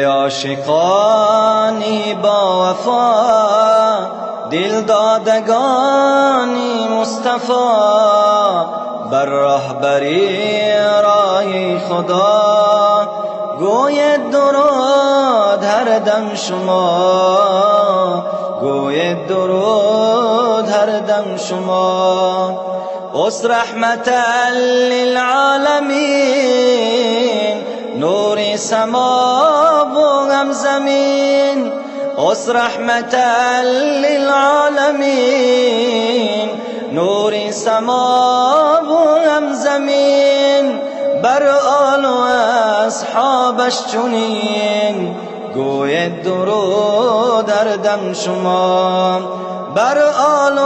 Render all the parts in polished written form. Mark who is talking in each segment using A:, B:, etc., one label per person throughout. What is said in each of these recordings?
A: عاشقانی با وفا، دل دادگانی مصطفی، بر رهبری راه خدا گوید درود هر دم شما، گوید درود هر دم شما. اس رحمتا للعالمین، نور سما و هم زمین. اس رحمتا للعالمین، نور سما و هم زمین. بر آل و اصحابش چنین گوید درود هر دم شما، بر آل و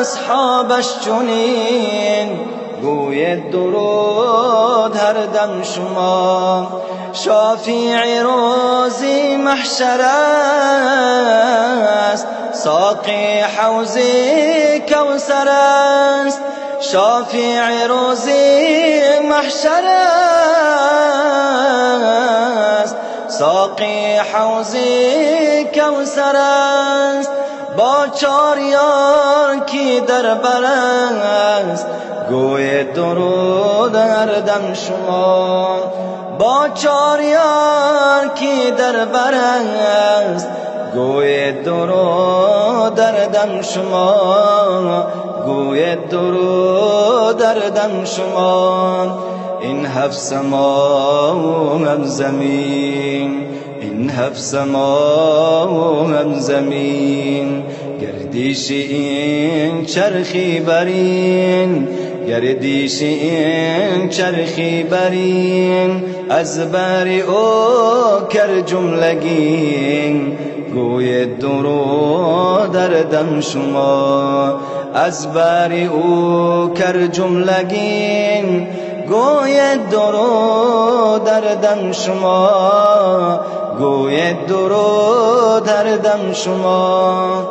A: اصحابش چنین گوید درود هر دم شما. شافیع روز محشر است، ساقی حوض کوثر است. شافیع روز محشر است، ساقی حوض کوثر است. با چار یار کی در بر است، گوید درود هر دم شما. با چار یار کی در بر است، گوید درود هر دم شما، گوید درود هر دم شما. این هفت سما و هم زمین، این هفت سما و هم زمین. گردیش این چرخی برین، گردیش این چرخی برین. از بر او کر جملگین گوید درود هر دم شما. از بر او کر جملگین گوید درود هر دم شما، گوید درود هر دم شما.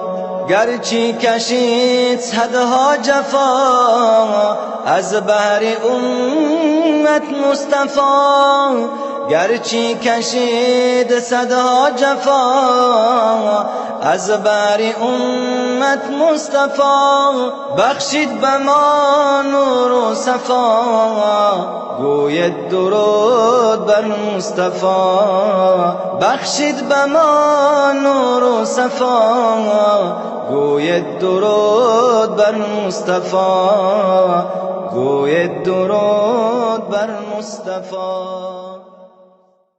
A: گرچه کشید صدها جفا از بهر امت مصطفی، گرچه کشید صدها جفا از بهر امت مصطفی. بخشید به ما نور و صفا، گوید درود بر مصطفی. بخشید به ما نور و صفا، گوید درود بر مصطفی، گوید درود بر مصطفی.